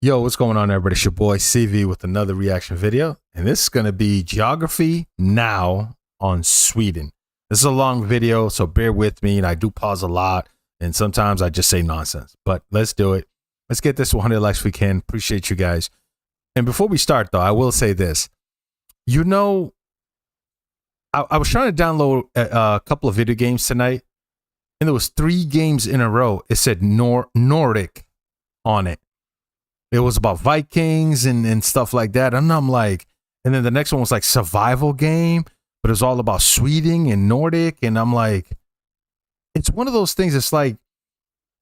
Yo, what's going on, everybody? It's your boy CV with another reaction video, and this is going to be Geography Now on Sweden. This is a long video, so bear with me, and I do pause a lot, and sometimes I just say nonsense, but let's do it. Let's get this 100 likes if we can. Appreciate you guys. And before we start, though, I will say this. You know, I was trying to download a couple of video games tonight, and there was 3 games in a row. It said Nordic on it. It was about Vikings and stuff like that. And I'm like, and then the next one was like survival game, but it was all about Sweden and Nordic. And I'm like, it's one of those things. It's like,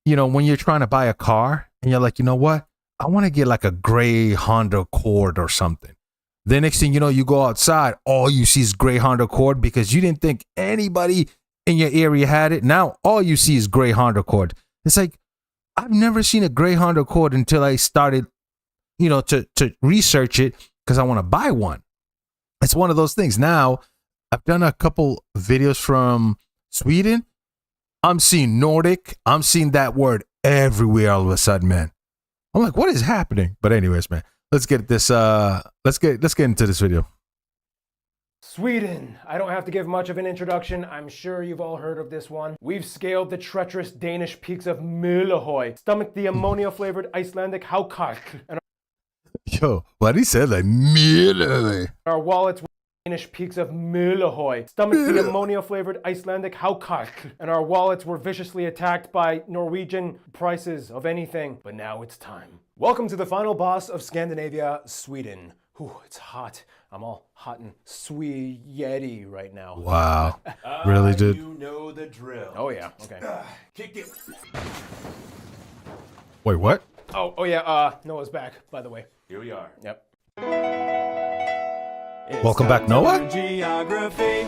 you know, when you're trying to buy a car and you're like, you know what? I want to get like a gray Honda Accord or something. The next thing you know, you go outside, all you see is gray Honda Accord because you didn't think anybody in your area had it. Now all you see is gray Honda Accord. It's like, I've never seen a gray Honda Accord until I started, you know, to research it because I want to buy one. It's one of those things. Now, I've done a couple videos from Sweden. I'm seeing Nordic. I'm seeing that word everywhere all of a sudden, man. I'm like, what is happening? But anyways, man, let's get this. Let's get into this video. Sweden. I don't have to give much of an introduction. I'm sure you've all heard of this one. We've scaled the treacherous Danish peaks of Møllehøj, stomached the ammonia-flavored Icelandic Hákarl, and Yo, what he said like Møllehøj. our wallets were Danish peaks of Møllehøj, stomached the ammonia-flavored Icelandic Hákarl, and our wallets were viciously attacked by Norwegian prices of anything. But now it's time. Welcome to the final boss of Scandinavia, Sweden. Whew, it's hot. I'm all hot and sweaty right now. Wow, really, dude? You know the drill. Oh yeah, okay. Kick it. Wait, what? Oh yeah, Noah's back, by the way. Here we are. Yep. Welcome back, Noah. Geography.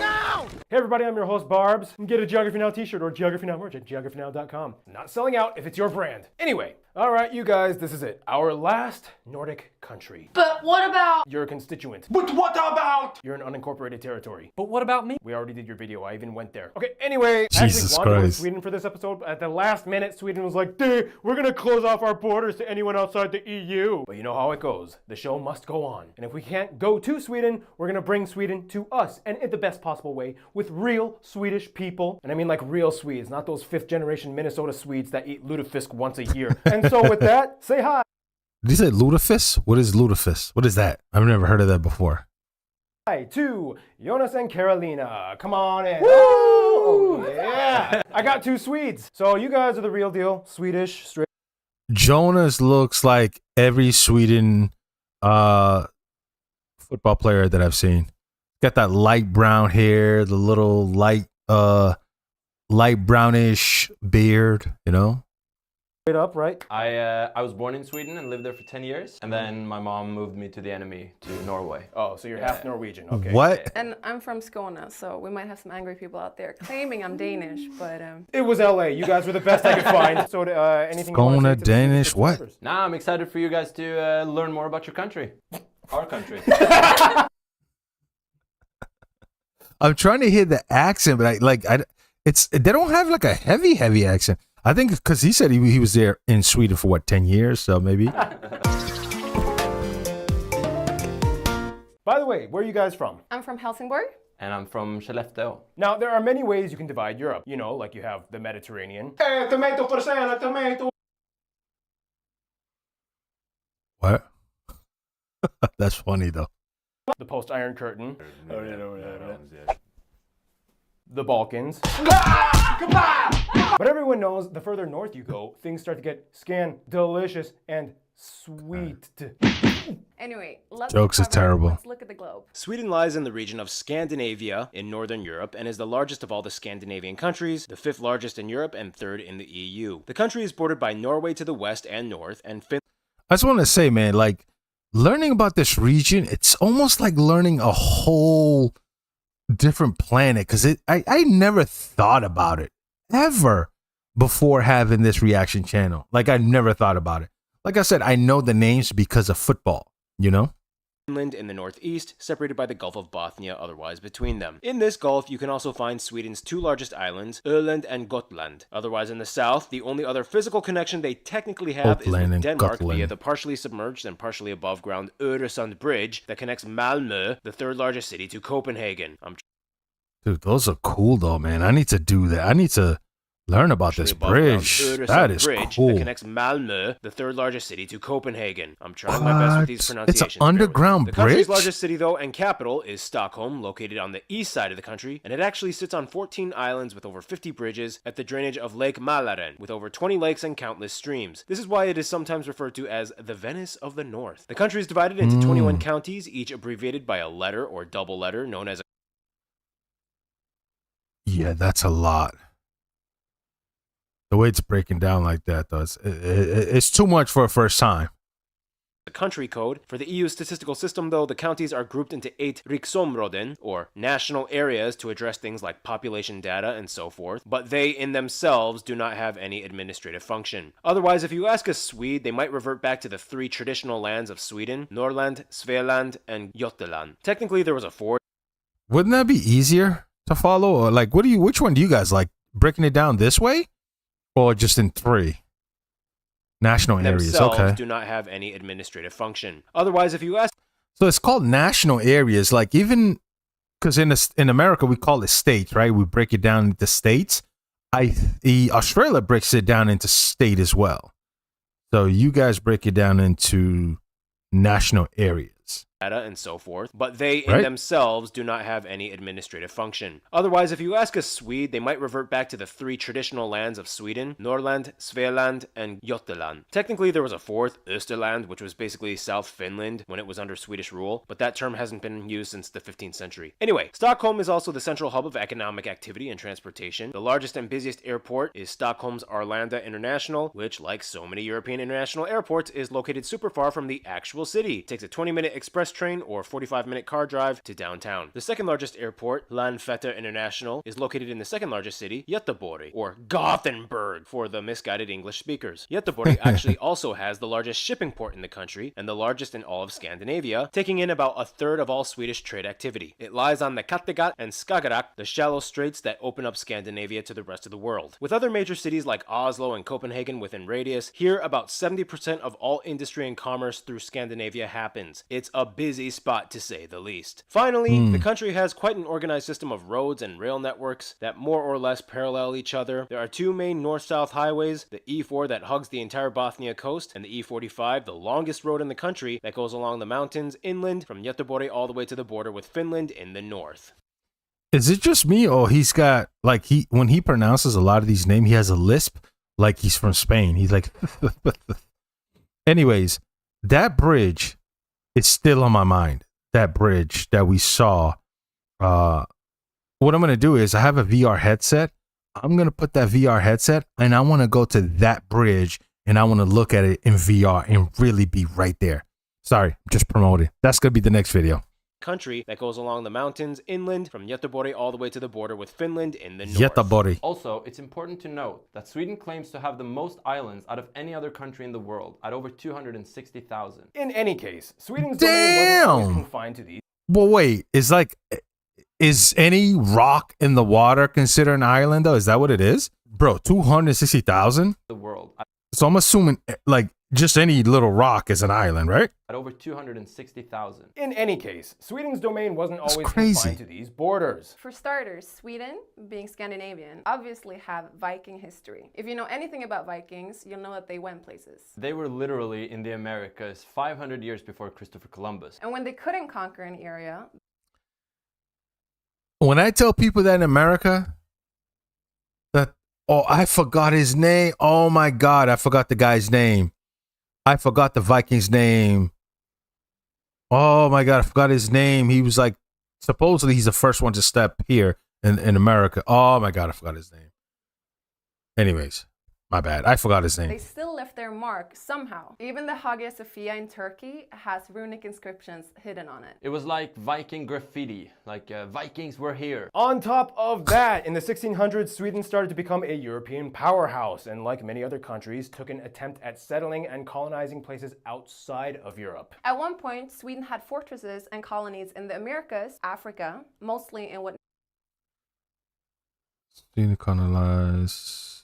Hey everybody, I'm your host Barbs. Get a Geography Now t-shirt or Geography Now merch at geographynow.com. Not selling out if it's your brand. Anyway, all right, you guys, this is it. Our last Nordic country. But what about? You're a constituent. But what about? You're an unincorporated territory. But what about me? We already did your video. I even went there. Okay, anyway, Jesus I actually wanted to go to Christ. Sweden for this episode, but at the last minute, Sweden was like, "Dude, we're gonna close off our borders to anyone outside the EU." But you know how it goes. The show must go on. And if we can't go to Sweden, we're gonna bring Sweden to us, and in the best possible way, with real Swedish people. And I mean like real Swedes, not those 5th generation Minnesota Swedes that eat lutefisk once a year. And so with that, say hi. Did you say lutefisk? What is lutefisk? What is that? I've never heard of that before. Hi to Jonas and Carolina. Come on in. Woo! Yeah. I got 2 Swedes. So you guys are the real deal. Swedish, straight Jonas looks like every Sweden football player that I've seen. Got that light brown hair, the little light brownish beard, you know? up, right? I was born in Sweden and lived there for 10 years, and then my mom moved me to the enemy, to Norway. Oh, so you're half Norwegian. Okay. What? And I'm from Skåne, so we might have some angry people out there claiming I'm Danish, but It was LA. You guys were the best I could find. So anything you wanna say Skåne, to the Danish, what? subscribers? Now I'm excited for you guys to learn more about your country. Our country. I'm trying to hear the accent, but they don't have like a heavy accent. I think because he said he was there in Sweden for what, 10 years, so maybe. By the way, where are you guys from? I'm from Helsingborg. And I'm from Skellefteå. Now, there are many ways you can divide Europe. You know, like you have the Mediterranean. Tomato for sale, tomato. What? That's funny though. The post-Iron Curtain. The Balkans. But everyone knows the further north you go, things start to get delicious and sweet. Anyway, let's Jokes is cover- terrible. Let's look at the globe. Sweden lies in the region of Scandinavia in Northern Europe and is the largest of all the Scandinavian countries, the 5th largest in Europe and 3rd in the EU. The country is bordered by Norway to the west and north and Finland. I just want to say, man, like learning about this region, it's almost like learning a whole different planet because I never thought about it ever before having this reaction channel. Like I never thought about it. Like I said, I know the names because of football, you know? Finland in the northeast, separated by the Gulf of Bothnia otherwise between them. In this gulf, you can also find Sweden's two largest islands, Öland and Gotland. Otherwise in the south, the only other physical connection they technically have is with Denmark via the partially submerged and partially above ground Öresund Bridge that connects Malmö, the third largest city, to Copenhagen. Dude, those are cool though, man. I need to do that. I need to learn about this bridge. That is cool. That connects Malmö, the third largest city, to Copenhagen. I'm trying my best with these pronunciations. It's an underground bridge? The country's largest city, though, and capital is Stockholm, located on the east side of the country, and it actually sits on 14 islands with over 50 bridges at the drainage of Lake Mälaren, with over 20 lakes and countless streams. This is why it is sometimes referred to as the Venice of the North. The country is divided into 21 counties, each abbreviated by a letter or double letter known as a... Yeah, that's a lot. The way it's breaking down like that, though, it's too much for a first time. The country code. For the EU statistical system, though, the counties are grouped into 8 riksområden, or national areas, to address things like population data and so forth, but they in themselves do not have any administrative function. Otherwise, if you ask a Swede, they might revert back to the 3 traditional lands of Sweden, Norrland, Svealand, and Götaland. Technically, there was a 4th. Wouldn't that be easier to follow? Or like, which one do you guys like? Breaking it down this way? Or just in 3 national areas? Okay. Do not have any administrative function. Otherwise, if you ask, so it's called national areas. Like even because in America we call it states, right? We break it down into states. Australia breaks it down into state as well. So you guys break it down into national areas. Data and so forth, but they in themselves do not have any administrative function. Otherwise, if you ask a Swede, they might revert back to the 3 traditional lands of Sweden, Norrland, Svealand, and Götaland. Technically, there was a 4th, Österland, which was basically South Finland when it was under Swedish rule, but that term hasn't been used since the 15th century. Anyway, Stockholm is also the central hub of economic activity and transportation. The largest and busiest airport is Stockholm's Arlanda International, which, like so many European international airports, is located super far from the actual city. It takes a 20-minute express train or 45-minute car drive to downtown. The second largest airport, Landvetter International, is located in the second largest city, Göteborg, or Gothenburg for the misguided English speakers. Göteborg actually also has the largest shipping port in the country and the largest in all of Scandinavia, taking in about a third of all Swedish trade activity. It lies on the Kattegat and Skagerrak, the shallow straits that open up Scandinavia to the rest of the world. With other major cities like Oslo and Copenhagen within radius, here about 70% of all industry and commerce through Scandinavia happens. It's a busy spot to say the least. Finally, the country has quite an organized system of roads and rail networks that more or less parallel each other. There are 2 main north-south highways, the E4 that hugs the entire Bothnia coast, and the E45, the longest road in the country that goes along the mountains inland from Göteborg all the way to the border with Finland in the north. Is it just me, or he's got, like, when he pronounces a lot of these names, he has a lisp like he's from Spain. He's like... Anyways, that bridge... it's still on my mind, that bridge that we saw. What I'm going to do is I have a VR headset. I'm going to put that VR headset and I want to go to that bridge and I want to look at it in VR and really be right there. Sorry, just promoting. That's going to be the next video. Country that goes along the mountains inland from Göteborg all the way to the border with Finland in the north. Göteborg. Also, it's important to note that Sweden claims to have the most islands out of any other country in the world, at over 260,000. In any case, Sweden's domain wasn't always confined to these. Well, wait, is any rock in the water considered an island though? Is that what it is? Bro, 260,000? The world. So I'm assuming like just any little rock is an island, right? At over 260,000. In any case, Sweden's domain wasn't always confined to these borders. For starters, Sweden, being Scandinavian, obviously have Viking history. If you know anything about Vikings, you'll know that they went places. They were literally in the Americas 500 years before Christopher Columbus. And when they couldn't conquer an area... When I tell people that in America, that, oh, I forgot his name. Oh my God, I forgot the guy's name. I forgot the Viking's name. Oh my God, I forgot his name. He was like, supposedly he's the first one to step here in America. Oh my God, I forgot his name. Anyways, My bad. I forgot his They name. still left their mark somehow. Even the Hagia Sophia in Turkey has runic inscriptions hidden on it. It was like Viking graffiti, like Vikings were here. On top of that, in the 1600s, Sweden started to become a European powerhouse, and like many other countries, took an attempt at settling and colonizing places outside of Europe. At one point, Sweden had fortresses and colonies in the Americas, Africa, mostly in what Sweden colonized.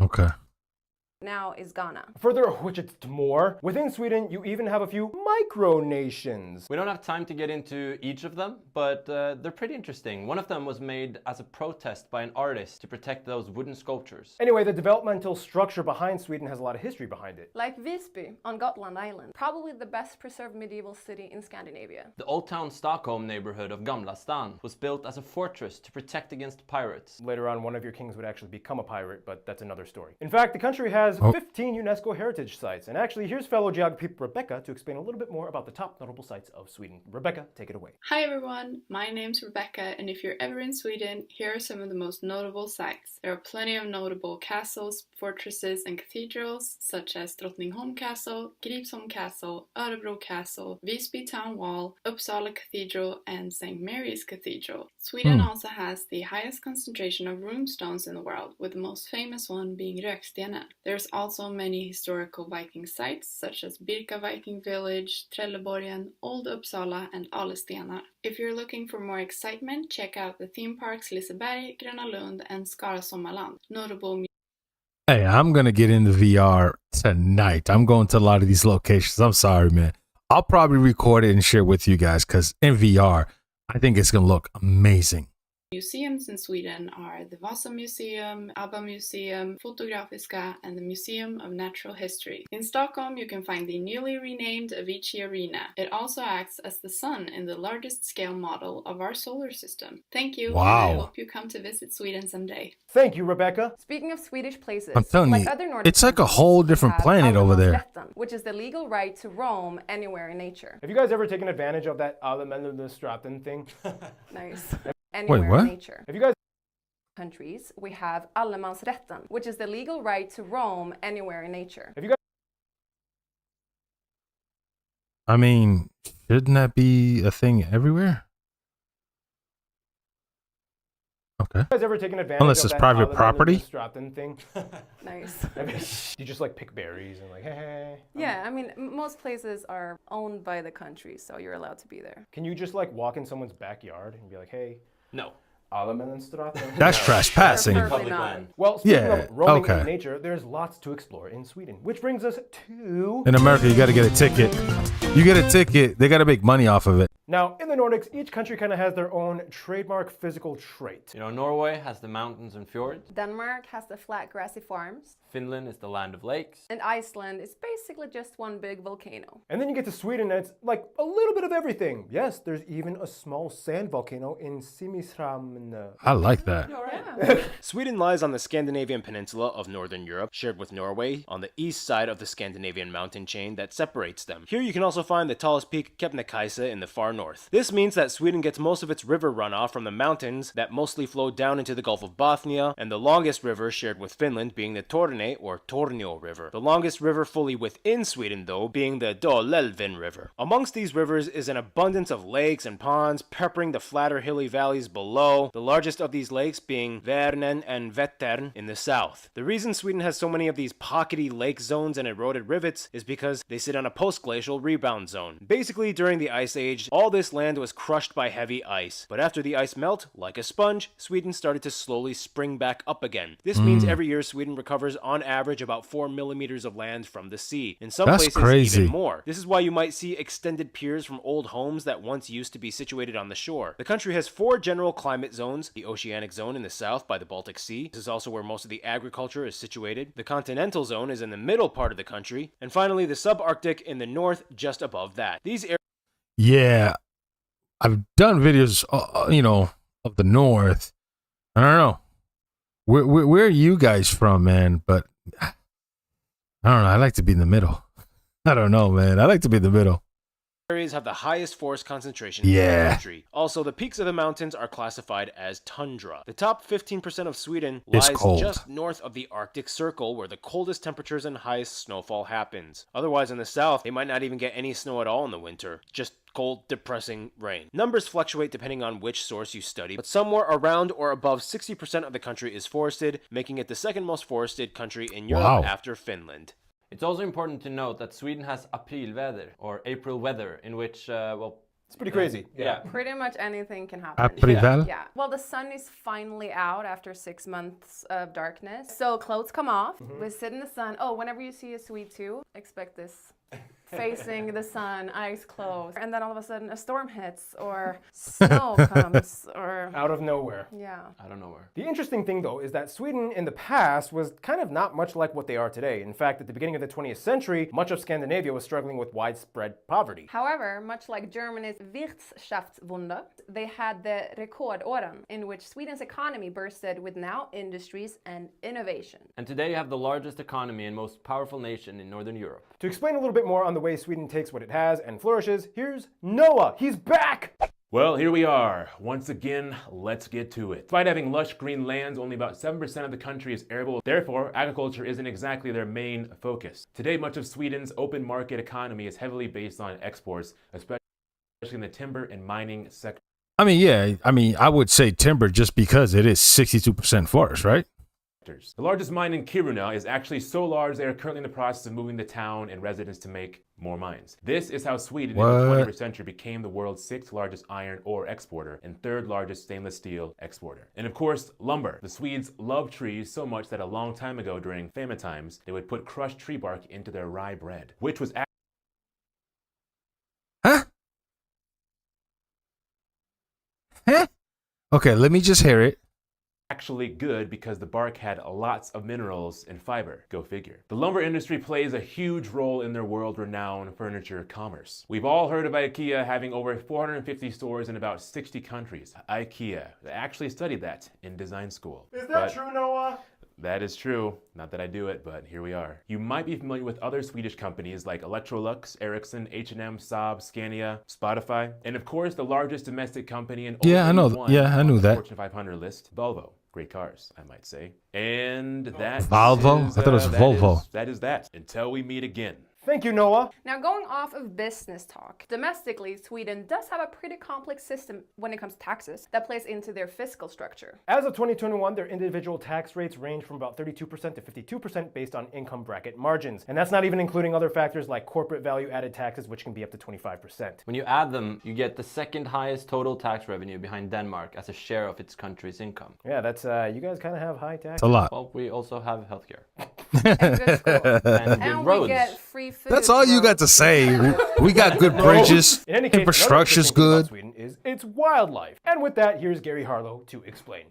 Okay. now is Ghana. Further, which it's more, within Sweden, you even have a few micronations. We don't have time to get into each of them, but they're pretty interesting. One of them was made as a protest by an artist to protect those wooden sculptures. Anyway, the developmental structure behind Sweden has a lot of history behind it. Like Visby on Gotland Island, probably the best preserved medieval city in Scandinavia. The Old Town Stockholm neighborhood of Gamla Stan was built as a fortress to protect against pirates. Later on, one of your kings would actually become a pirate, but that's another story. In fact, the country has 15 UNESCO heritage sites, and actually, here's fellow geography Rebecca to explain a little bit more about the top notable sites of Sweden. Rebecca, take it away. Hi everyone, my name's Rebecca, and if you're ever in Sweden, here are some of the most notable sites. There are plenty of notable castles, fortresses, and cathedrals, such as Drottningholm Castle, Gripsholm Castle, Örebro Castle, Visby Town Wall, Uppsala Cathedral, and St. Mary's Cathedral. Sweden also has the highest concentration of runestones in the world, with the most famous one being Rökstenen. There's also many historical Viking sites, such as Birka Viking Village, Trelleborgen, Old Uppsala, and Alestenar. If you're looking for more excitement, check out the theme parks Liseberg, Gröna Lund, and Skara Sommarland. Notable Hey, I'm going to get into VR tonight. I'm going to a lot of these locations. I'm sorry, man. I'll probably record it and share it with you guys because in VR, I think it's going to look amazing. museums in Sweden are the Vasa Museum, ABBA Museum, Fotografiska, and the Museum of Natural History. In Stockholm, you can find the newly renamed Avicii Arena. It also acts as the sun in the largest scale model of our solar system. Thank you. Wow. And I hope you come to visit Sweden someday. Thank you, Rebecca. Speaking of Swedish places, I'm telling like you, other Nordic it's like a countries, whole we different have planet over there. allemansrätten, which is the legal right to roam anywhere in nature. Have you guys ever taken advantage of that Allemansrätten thing? Nice. Anywhere what? in nature. Have you guys Countries, we have allemansrätten, which is the legal right to roam anywhere in nature. have you guys I mean, shouldn't that be a thing everywhere? Okay. ever taken advantage Unless of it's that private property. Allemansrätten thing? Nice. I mean, you just like pick berries and like, hey. Yeah, I mean, most places are owned by the country, so you're allowed to be there. Can you just like walk in someone's backyard and be like, hey, No. Allemansrätten? That's trespassing. Preferably Public not. land. Well, speaking Yeah, of roaming okay. in nature, there's lots to explore in Sweden, which brings us to... In America, you got to get a ticket. You get a ticket, they got to make money off of it. Now, in the Nordics, each country kind of has their own trademark physical trait. You know, Norway has the mountains and fjords. Denmark has the flat grassy farms, Finland is the land of lakes. and Iceland is basically just one big volcano. And then you get to Sweden and it's like a little bit of everything. Yes, there's even a small sand volcano in Simrishamn. I like that. Sweden lies on the Scandinavian peninsula of northern Europe, shared with Norway, on the east side of the Scandinavian mountain chain that separates them. Here you can also find the tallest peak, Kebnekaise, in the far north. This means that Sweden gets most of its river runoff from the mountains that mostly flow down into the Gulf of Bothnia, and the longest river shared with Finland being the Torne or Tornio River. The longest river fully within Sweden, though, being the Dalälven River. Amongst these rivers is an abundance of lakes and ponds peppering the flatter hilly valleys below, the largest of these lakes being Vänern and Vättern in the south. The reason Sweden has so many of these pockety lake zones and eroded rivets is because they sit on a post-glacial rebound zone. Basically, during the Ice Age, all this land was crushed by heavy ice. But after the ice melt, like a sponge, Sweden started to slowly spring back up again. This means every year Sweden recovers on average about 4 millimeters of land from the sea. In some That's places, crazy. even more. This is why you might see extended piers from old homes that once used to be situated on the shore. The country has 4 general climate zones: the oceanic zone in the south by the Baltic Sea. This is also where most of the agriculture is situated. The continental zone is in the middle part of the country. And finally, the subarctic in the north just above that. These areas Yeah, I've done videos, of the North. I don't know. Where are you guys from, man? But I don't know. I like to be in the middle. I don't know, man. I like to be in the middle. areas have the highest forest concentration in the country. Also, the peaks of the mountains are classified as tundra. The top 15% of Sweden It's lies cold. just north of the Arctic Circle, where the coldest temperatures and highest snowfall happens. Otherwise, in the south, they might not even get any snow at all in the winter. Just cold, depressing rain. Numbers fluctuate depending on which source you study, but somewhere around or above 60% of the country is forested, making it the second most forested country in Europe Wow. after Finland. It's also important to note that Sweden has aprilväder, or April weather, in which, It's pretty crazy. yeah. Pretty much anything can happen. Aprivel? Yeah. Well, the sun is finally out after 6 months of darkness. So clothes come off. We sit in the sun. Oh, whenever you see a Swede too, expect this. Facing the sun, eyes closed. And then all of a sudden a storm hits or snow comes or... Out of nowhere. Yeah. I don't know where. The interesting thing, though, is that Sweden in the past was kind of not much like what they are today. In fact, at the beginning of the 20th century, much of Scandinavia was struggling with widespread poverty. However, much like Germany's Wirtschaftswunder, they had the Rekordåren, in which Sweden's economy bursted with now industries and innovation. And today you have the largest economy and most powerful nation in Northern Europe. To explain a little bit more on the way Sweden takes what it has and flourishes, here's Noah. He's back! Well, here we are. Once again, let's get to it. Despite having lush green lands, only about 7% of the country is arable. Therefore, agriculture isn't exactly their main focus. Today, much of Sweden's open market economy is heavily based on exports, especially in the timber and mining sector. I would say timber just because it is 62% forest, right? The largest mine in Kiruna is actually so large they are currently in the process of moving the town and residents to make more mines. This is how Sweden in the 21st century became the world's 6th largest iron ore exporter and 3rd largest stainless steel exporter. And of course, lumber. The Swedes love trees so much that a long time ago during famine times, they would put crushed tree bark into their rye bread, which was Huh? Okay, let me just hear it. actually good because the bark had lots of minerals and fiber. Go figure. The lumber industry plays a huge role in their world-renowned furniture commerce. We've all heard of IKEA having over 450 stores in about 60 countries. IKEA. I actually studied that in design school. Is that true, Noah? That is true. Not that I do it, but here we are. You might be familiar with other Swedish companies like Electrolux, Ericsson, H&M, Saab, Scania, Spotify, and of course the largest domestic company and Yeah, I know. only one Yeah, I on knew the that. Fortune 500 list, Volvo. Great cars, I might say. And that Volvo? is, I thought it was Volvo. That is that. Until we meet again. Thank you, Noah. Now, going off of business talk, domestically, Sweden does have a pretty complex system when it comes to taxes that plays into their fiscal structure. As of 2021, their individual tax rates range from about 32% to 52% based on income bracket margins. And that's not even including other factors like corporate value added taxes, which can be up to 25%. When you add them, you get the second highest total tax revenue behind Denmark as a share of its country's income. Yeah, that's, you guys kind of have high taxes. It's a lot. Well, we also have healthcare. And good schools. And good And roads. we get free food. That's all you got to say. We got good bridges. In any case, another Infrastructure's interesting thing about good. Sweden is its wildlife. And with that, here's Gary Harlow to explain.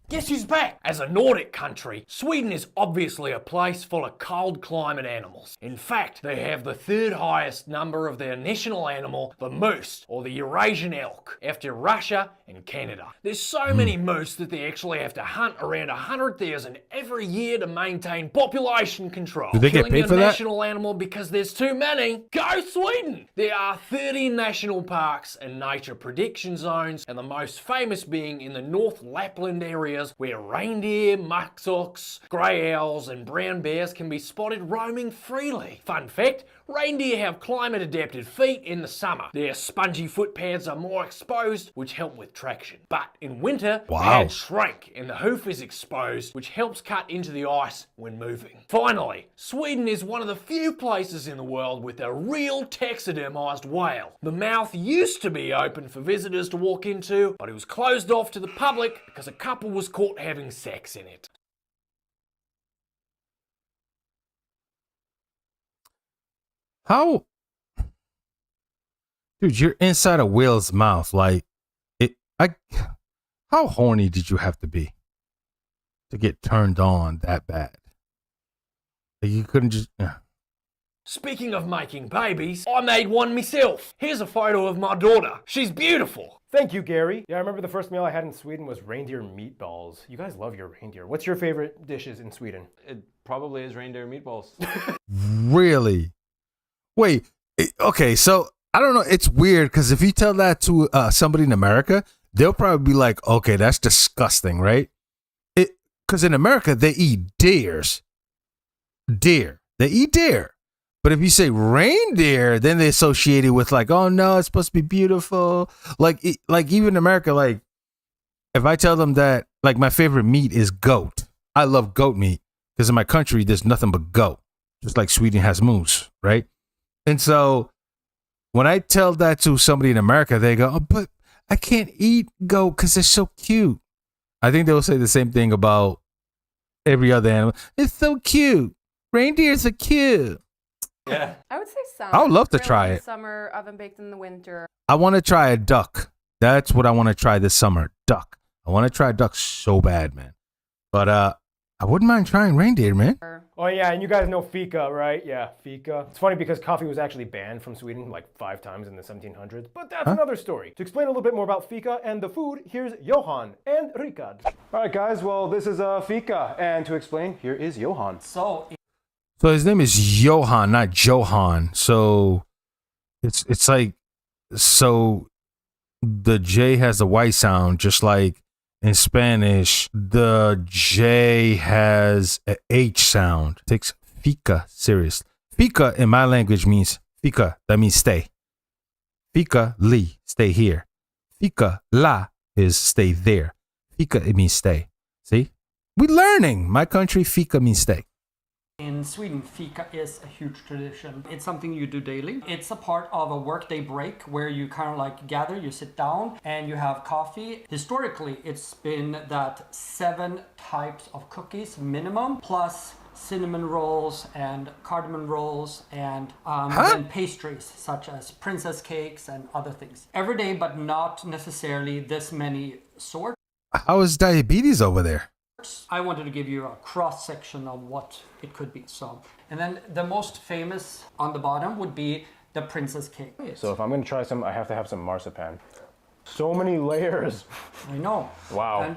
Guess who's back? As a Nordic country, Sweden is obviously a place full of cold climate animals. In fact, they have the 3rd highest number of their national animal, the moose, or the Eurasian elk, after Russia and Canada. There's so many moose that they actually have to hunt around 100,000 every year to maintain population control. Do they get Killing paid your for that? national animal because there's too many. Go Sweden! There are 30 national parks and nature prediction zones, and the most famous being in the North Lapland area where reindeer, muskox, grey owls and brown bears can be spotted roaming freely. Fun fact, reindeer have climate adapted feet in the summer. Their spongy foot pads are more exposed, which help with traction. But in winter, the Wow. pads shrink and the hoof is exposed, which helps cut into the ice when moving. Finally, Sweden is one of the few places in the world with a real taxidermised whale. The mouth used to be open for visitors to walk into, but it was closed off to the public because a couple was caught having sex in it. How, dude? You're inside a whale's mouth. Like, how horny did you have to be to get turned on that bad? Like, you couldn't just. Speaking of making babies, I made one myself. Here's a photo of my daughter. She's beautiful. Thank you, Gary. Yeah, I remember the first meal I had in Sweden was reindeer meatballs. You guys love your reindeer. What's your favorite dishes in Sweden? It probably is reindeer meatballs. Really? Wait. Okay. So I don't know. It's weird because if you tell that to somebody in America, they'll probably be like, okay, that's disgusting, right? Because in America, they eat deers. Deer. They eat deer. But if you say reindeer, then they associate it with like, oh no, it's supposed to be beautiful. Like even in America, like if I tell them that like my favorite meat is goat, I love goat meat because in my country there's nothing but goat, just like Sweden has moose, right? And so when I tell that to somebody in America, they go, oh, but I can't eat goat because they're so cute. I think they'll say the same thing about every other animal. It's so cute. Reindeers are cute. Yeah. I would say summer. I would love to Grill try in the it. Summer, oven baked in the winter. I want to try a duck. That's what I want to try this summer. Duck. I want to try duck so bad, man. But I wouldn't mind trying reindeer, man. Oh yeah, and you guys know fika, right? Yeah, fika. It's funny because coffee was actually banned from Sweden like 5 times in the 1700s, but that's another story. To explain a little bit more about fika and the food, here's Johan and Rikard. All right, guys. Well, this is fika, and to explain, here is Johan. So his name is Johan, not Johan. So it's like, so the J has a Y sound, just like in Spanish, the J has a H sound. It takes fika serious. Fika in my language means fika, that means stay. Fika li, stay here. Fika la is stay there. Fika, it means stay. See? We learning. My country, fika means stay. In Sweden, fika is a huge tradition. It's something you do daily. It's a part of a workday break where you kind of like gather, you sit down and you have coffee. Historically, it's been that 7 types of cookies minimum, plus cinnamon rolls and cardamom rolls and then pastries such as princess cakes and other things. Every day, but not necessarily this many sorts. How is diabetes over there? I wanted to give you a cross section of what it could be. So, and then the most famous on the bottom would be the princess cake. So if I'm gonna try some, I have to have some marzipan. So many layers. I know. Wow. And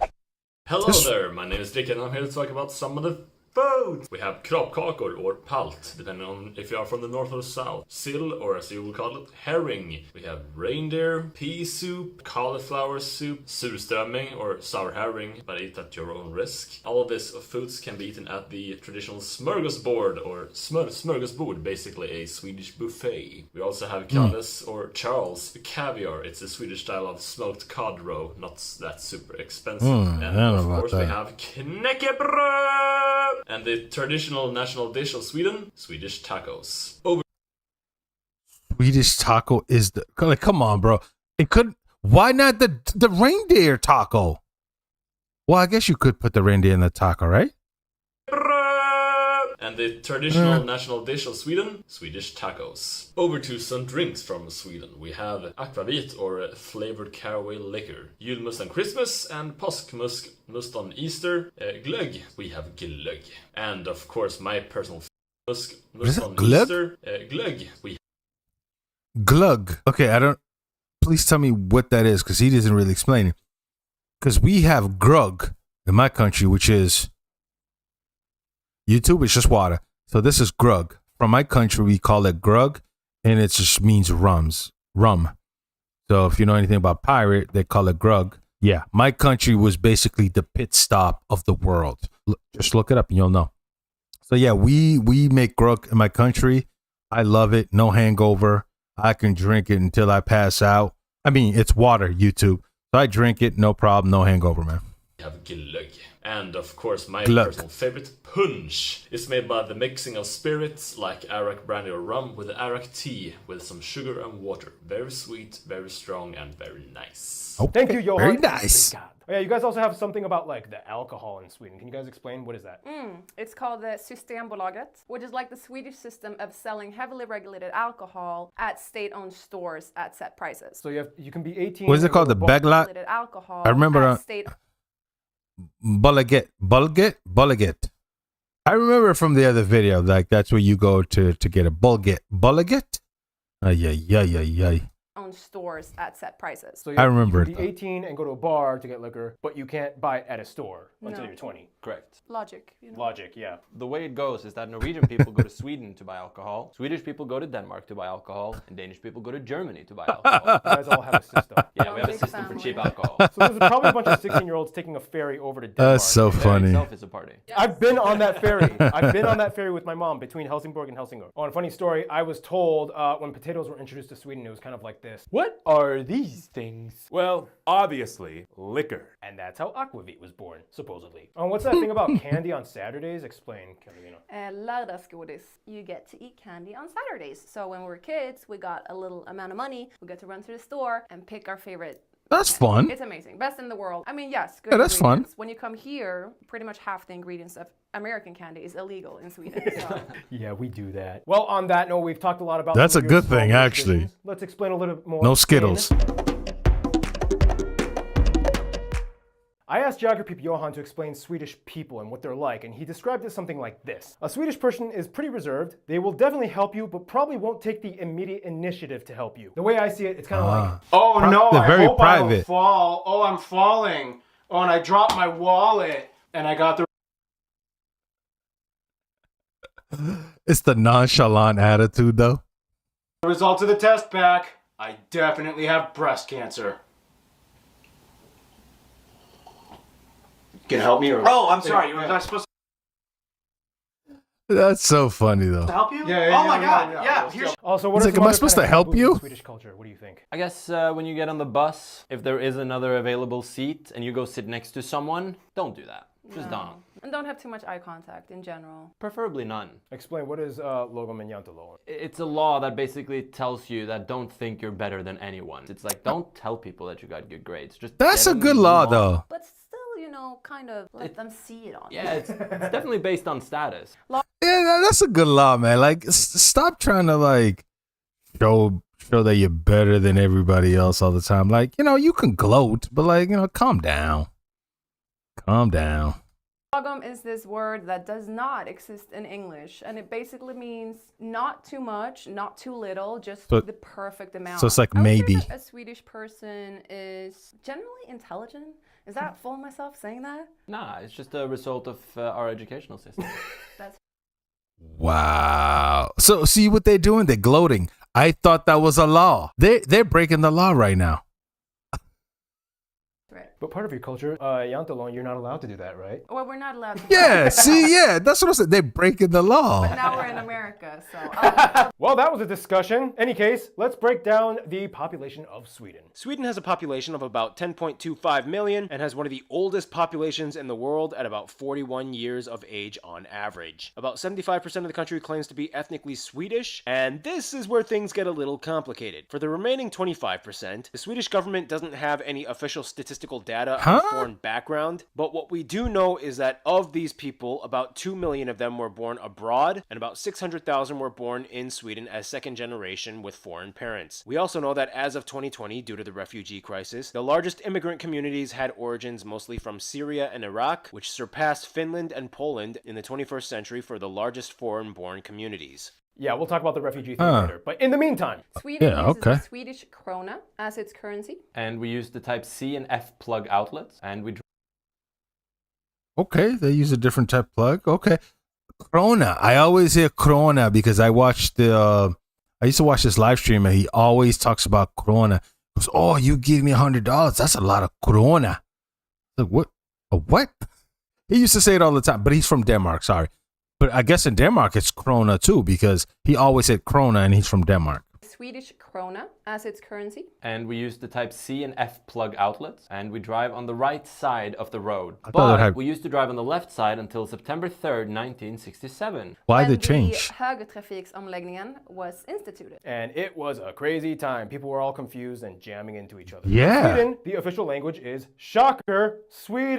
Hello there, my name is Rick and I'm here to talk about some of the food. We have kroppkakor or palt, depending on if you are from the north or the south. Sill, or as you will call it, herring. We have reindeer, pea soup, cauliflower soup, surströmming or sour herring, but eat at your own risk. All of these foods can be eaten at the traditional smörgåsbord or smörgåsbord, basically a Swedish buffet. We also have kalles or Charles caviar. It's a Swedish style of smoked cod roe, not that super expensive. And of course we have knäckebröd! And the traditional national dish of Sweden, Swedish tacos. Swedish taco is the, like, come on, bro. It could, why not the reindeer taco? Well, I guess you could put the reindeer in the taco, right? And the traditional national dish of Sweden, Swedish tacos. Over to some drinks from Sweden. We have akvavit or flavored caraway liquor, julmust on Christmas, and påskmust on Easter. Glögg, we have glögg. And of course my personal must on glögg? Easter. Glögg, we Glug. Okay, I don't, please tell me what that is, because he doesn't really explain it. Because we have grug in my country, which is, YouTube, it's just water. So this is grug. From my country, we call it grug, and it just means rum. So if you know anything about pirate, they call it grug. Yeah, my country was basically the pit stop of the world. Just look it up and you'll know. So yeah, we make grug in my country. I love it. No hangover. I can drink it until I pass out. I mean, it's water, YouTube. So I drink it, no problem, no hangover, man. have glögg. And of course my Glögg. personal favorite, punch, is made by the mixing of spirits like arak, brandy or rum with arak tea with some sugar and water. Very sweet, very strong and very nice. Oh, Thank you, Johan. very nice. Oh, yeah, you guys also have something about like the alcohol in Sweden. Can you guys explain what is that? It's called the Systembolaget, which is like the Swedish system of selling heavily regulated alcohol at state-owned stores at set prices. So you can be 18. What is it and called? go The to Beglat? Regulated alcohol I remember at state. Bulleget. I remember from the other video, like that's where you go to get a bulget. Bulleget? Yeah. Owned stores at set prices. So I remember you it, can though. be 18 and go to a bar to get liquor, but you can't buy it at a store until No. you're 20. Correct. Logic, you know. Logic, yeah. The way it goes is that Norwegian people go to Sweden to buy alcohol, Swedish people go to Denmark to buy alcohol, and Danish people go to Germany to buy alcohol. You guys all have a system. Yeah, we have a Big system for family. cheap alcohol. So there's probably a bunch of 16-year-olds taking a ferry over to Denmark. That's so That funny. itself is a party. I've been on that ferry. I've been on that ferry with my mom between Helsingborg and Helsingør. Oh, and a funny story, I was told when potatoes were introduced to Sweden, it was kind of like this. What are these things? Well, obviously, liquor. And that's how Aquavit was born, supposedly. Oh, and what's that thing about candy on Saturdays? Explain, Carolina. Lördagsgodis. You get to eat candy on Saturdays. So when we were kids, we got a little amount of money. We got to run to the store and pick our favorite. That's fun. It's amazing. Best in the world. I mean, yes, good Yeah, that's fun. ingredients. When you come here, pretty much half the ingredients of American candy is illegal in Sweden. So. Yeah, we do that. Well, on that note, we've talked a lot about That's some a of your good thing, small actually. traditions. Let's explain a little bit more. No Skittles. I asked geography Johan to explain Swedish people and what they're like, and he described it something like this. A Swedish person is pretty reserved. They will definitely help you, but probably won't take the immediate initiative to help you. The way I see it, it's kind of like, Oh no, They're I very hope I don't private. fall. Oh, I'm falling. Oh, and I dropped my wallet. And I got the It's the nonchalant attitude, though. results of the test back. I definitely have breast cancer. Can you help me or? Oh, I'm sorry. Was I supposed That's so funny, though. to help you? Yeah, oh my God. Yeah. Let's Here's go. also, what He's are like, some am I other supposed kind to of help taboos in you? Swedish culture? What do you think? I guess when you get on the bus, if there is another available seat and you go sit next to someone, don't do that. Just don't. And don't have too much eye contact in general. Preferably none. Explain, what is logom and jantolo? It's a law that basically tells you that don't think you're better than anyone. It's like, don't tell people that you got good grades. Just That's get a 'em good and law, move on. though. But still, you know, kind of let them see it on you. Yeah, it's definitely based on status. Yeah, that's a good law, man. Like, stop trying to like show that you're better than everybody else all the time. Like, you know, you can gloat, but like, you know, calm down. Calm down. Lagom is this word that does not exist in English, and it basically means not too much, not too little, just So- the perfect amount. so it's like I would say maybe. that a Swedish person is generally intelligent. Is that fooling myself saying that? Nah, it's just a result of our educational system. That's Wow. So see what they're doing? They're gloating. I thought that was a law. They're breaking the law right now. right. But part of your culture, jantolo, you're not allowed to do that, right? Well, we're not allowed to. Yeah, see, yeah, that's what I said. They're breaking the law. But now we're in America, so. Well, that was a discussion. Any case, let's break down the population of Sweden. Sweden has a population of about 10.25 million and has one of the oldest populations in the world at about 41 years of age on average. About 75% of the country claims to be ethnically Swedish, and this is where things get a little complicated. For the remaining 25%, the Swedish government doesn't have any official statistical data on foreign background, but what we do know is that of these people, about 2 million of them were born abroad, and about 600,000 were born in Sweden as second generation with foreign parents. We also know that as of 2020, due to the refugee crisis, the largest immigrant communities had origins mostly from Syria and Iraq, which surpassed Finland and Poland in the 21st century for the largest foreign-born communities. Yeah, we'll talk about the refugee thing later. But in the meantime, Sweden Yeah, uses okay. the Swedish krona as its currency. And we use the type C and F plug outlets, and we Okay, they use a different type plug. Okay. Krona. I always hear Krona because I watched I used to watch this live stream and he always talks about Krona. He goes, oh, you give me $100. That's a lot of Krona. Like, what? A what? He used to say it all the time, but he's from Denmark, sorry. But I guess in Denmark it's Krona too because he always said Krona and he's from Denmark. Swedish krona as its currency. And we use the type C and F plug outlets, and we drive on the right side of the road. I thought that But had- we used to drive on the left side until September 3rd, 1967. Why when they change? The högertrafiksomläggningen was instituted. and it was a crazy time. People were all confused and jamming into each other. Yeah. Sweden, the official language is shocker, Sweden.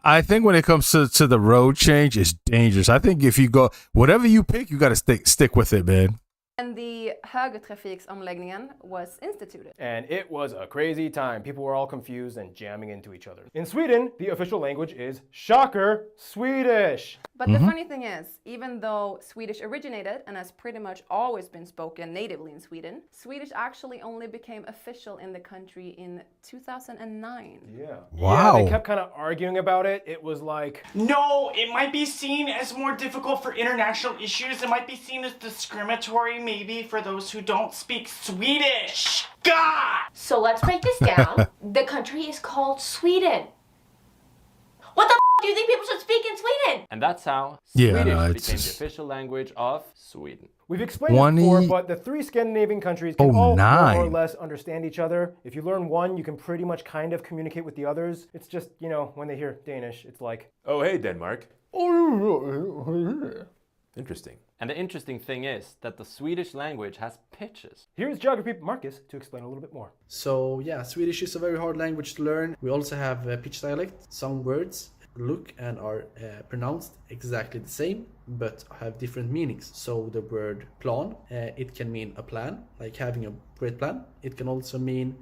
I think when it comes to the road change, it's dangerous. I think if you go, whatever you pick, you got to stick with it, man. And the högertrafiksomläggningen was instituted. And it was a crazy time. People were all confused and jamming into each other. In Sweden, the official language is, shocker, Swedish. But the funny thing is, even though Swedish originated and has pretty much always been spoken natively in Sweden, Swedish actually only became official in the country in 2009. Yeah. Wow. Yeah, they kept kind of arguing about it. It was like, No, it might be seen as more difficult for international issues. It might be seen as discriminatory, maybe, for those who don't speak Swedish. God! So let's break this down. The country is called Sweden. What the do you think people should speak in Sweden? And that's how Yeah, Swedish no, it's became the just- official language of Sweden. we've explained 20 it before, but the three Scandinavian countries can all more or 09. less understand each other. If you learn one, you can pretty much kind of communicate with the others. It's just, you know, when they hear Danish, it's like, Oh, hey, Denmark. Interesting. And the interesting thing is that the Swedish language has pitches. here's geography Marcus to explain a little bit more. So yeah, Swedish is a very hard language to learn. We also have pitch dialect. Some words look and are pronounced exactly the same, but have different meanings. So the word plan, it can mean a plan, like having a great plan. It can also mean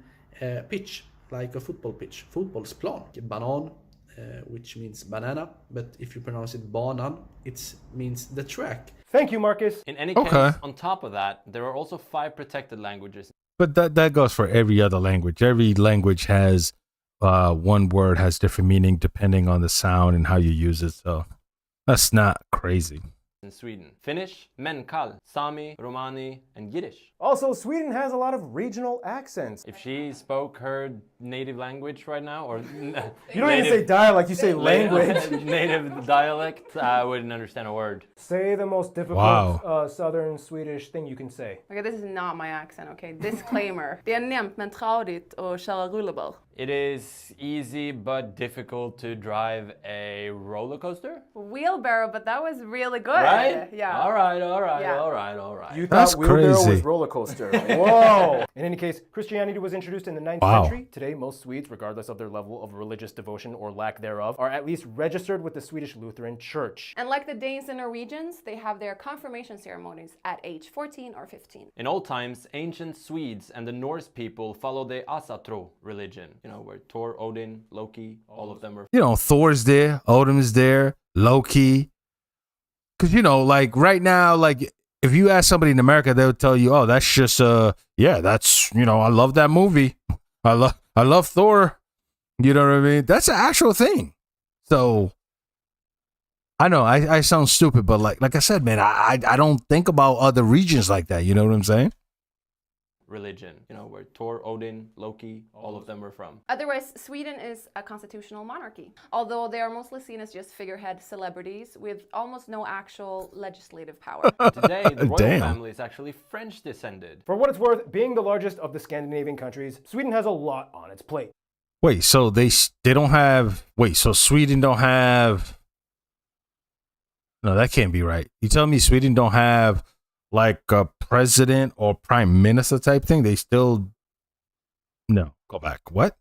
pitch, like a football pitch, fotbollsplan. Banan, which means banana, but if you pronounce it banan, it means the track. Thank you, Marcus. In any Okay. case, on top of that, there are also 5 protected languages. But that goes for every other language. Every language has one word has different meaning depending on the sound and how you use it. So that's not crazy. in Sweden: Finnish, Menkal, Sami, Romani, and Yiddish. Also, Sweden has a lot of regional accents. If she spoke her native language right now, or You don't even say dialect, you say language. native dialect, I wouldn't understand a word. Say the most difficult Wow. southern Swedish thing you can say. Okay, this is not my accent, okay? Disclaimer. Det är nämnt men tradigt och köra rulleball. It is easy but difficult to drive a roller coaster. Wheelbarrow, but that was really good. Right? Yeah. All right, all right, Yeah. all right, all right. You That's thought wheelbarrow was crazy. roller coaster. Whoa! In any case, Christianity was introduced in the 9th Wow. century. Today, most Swedes, regardless of their level of religious devotion or lack thereof, are at least registered with the Swedish Lutheran Church. And like the Danes and Norwegians, they have their confirmation ceremonies at age 14 or 15. In old times, ancient Swedes and the Norse people followed the Asatru religion, you know, where Thor, Odin, Loki, all of them were. You know, Thor's there, Odin's there, Loki. Because, you know, like right now, like if you ask somebody in America, they'll tell you, oh, that's just, yeah, that's, you know, I love that movie. I love Thor. You know what I mean? That's an actual thing. So I know I sound stupid, but like I said, man, I don't think about other regions like that. You know what I'm saying? Religion, you know, where Thor, Odin, Loki, all of them were from. Otherwise, Sweden is a constitutional monarchy, although they are mostly seen as just figurehead celebrities with almost no actual legislative power. Today, the royal Damn. family is actually French descended. For what it's worth, being the largest of the Scandinavian countries, Sweden has a lot on its plate. Wait, so they don't have, wait, so Sweden don't have, no, that can't be right. You tell me Sweden don't have like a president or prime minister type thing? They still, no, go back. What?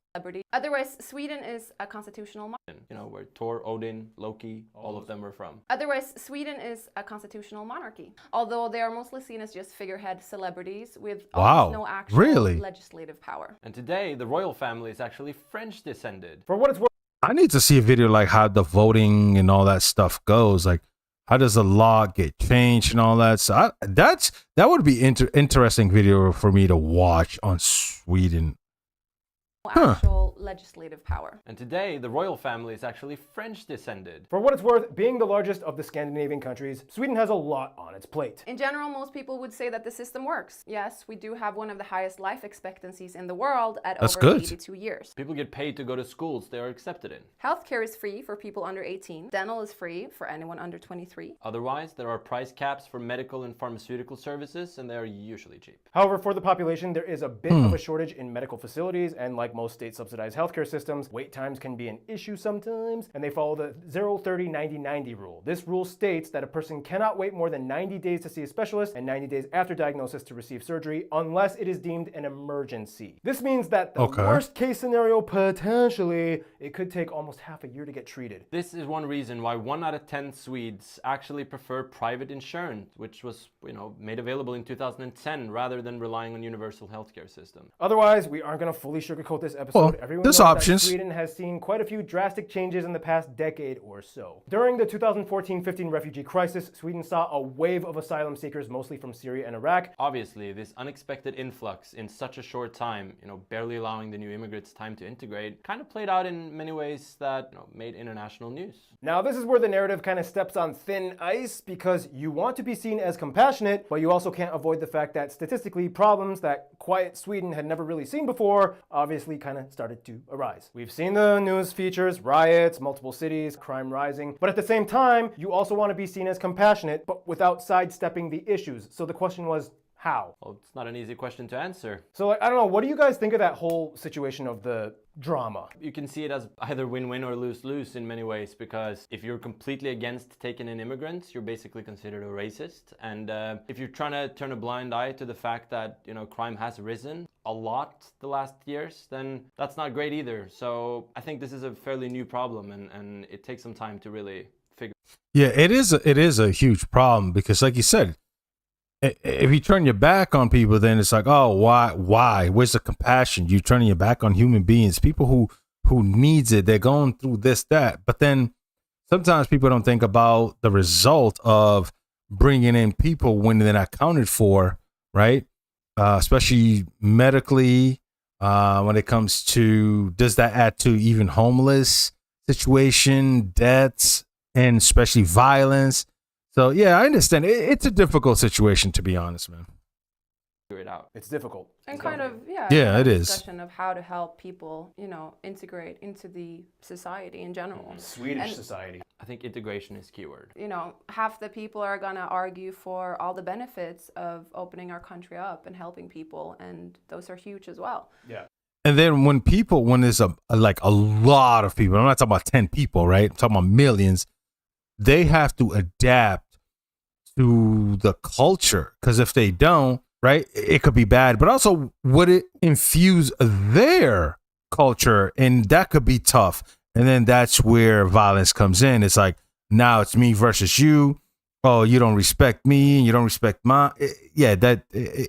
Otherwise, Sweden is a constitutional monarchy. You know, where Thor, Odin, Loki, all of them were from. Otherwise, Sweden is a constitutional monarchy, although they are mostly seen as just figurehead celebrities with almost no actual really? legislative power. And today, the royal family is actually French descended. For what it's worth, I need to see a video like how the voting and all that stuff goes. Like, how does the law get changed and all that? So that would be interesting video for me to watch on Sweden. Actual legislative power. And today, the royal family is actually French descended. For what it's worth, being the largest of the Scandinavian countries, Sweden has a lot on its plate. In general, most people would say that the system works. Yes, we do have one of the highest life expectancies in the world at That's over good. 82 years. People get paid to go to schools they are accepted in. Healthcare is free for people under 18. Dental is free for anyone under 23. Otherwise, there are price caps for medical and pharmaceutical services, and they are usually cheap. However, for the population, there is a bit of a shortage in medical facilities, and like most state-subsidized healthcare systems, wait times can be an issue sometimes, and they follow the 0-30-90-90 rule. This rule states that a person cannot wait more than 90 days to see a specialist and 90 days after diagnosis to receive surgery unless it is deemed an emergency. This means that the worst case scenario, potentially, it could take almost half a year to get treated. This is one reason why 1 out of 10 Swedes actually prefer private insurance, which was, made available in 2010 rather than relying on universal healthcare system. Otherwise, we aren't going to fully sugarcoat this episode. Everyone knows that Sweden has seen quite a few drastic changes in the past decade or so. During the 2014-15 refugee crisis, Sweden saw a wave of asylum seekers, mostly from Syria and Iraq. Obviously, this unexpected influx in such a short time, barely allowing the new immigrants time to integrate, kind of played out in many ways that made international news. Now, this is where the narrative kind of steps on thin ice, because you want to be seen as compassionate, but you also can't avoid the fact that statistically, problems that quiet Sweden had never really seen before obviously kind of started to arise. We've seen the news features, riots, multiple cities, crime rising, but at the same time, you also want to be seen as compassionate, but without sidestepping the issues. So the question was, how? Well, it's not an easy question to answer. So, I don't know, what do you guys think of that whole situation of the drama? You can see it as either win-win or lose-lose in many ways, because if you're completely against taking in immigrants, you're basically considered a racist. And if you're trying to turn a blind eye to the fact that, crime has risen a lot the last years, then that's not great either. So I think this is a fairly new problem, and it takes some time to really figure. Yeah, it is a huge problem, because like you said, if you turn your back on people, then it's like, oh, why? Where's the compassion? You're turning your back on human beings, people who needs it. They're going through this, that. But then sometimes people don't think about the result of bringing in people when they're not counted for, right? Especially medically, when it comes to, does that add to even homeless situation, deaths, and especially violence? So, yeah, I understand. It's a difficult situation, to be honest, man. Figure it out. It's difficult. And kind of, it is. Discussion of how to help people, integrate into the society in general. Swedish society. I think integration is keyword. Half the people are going to argue for all the benefits of opening our country up and helping people, and those are huge as well. Yeah. And then when there's a lot of people, I'm not talking about 10 people, right? I'm talking about millions. They have to adapt to the culture, because if they don't, right, it could be bad. But also, would it infuse their culture? And that could be tough. And then that's where violence comes in. It's like, now it's me versus you. Oh, you don't respect me and you don't respect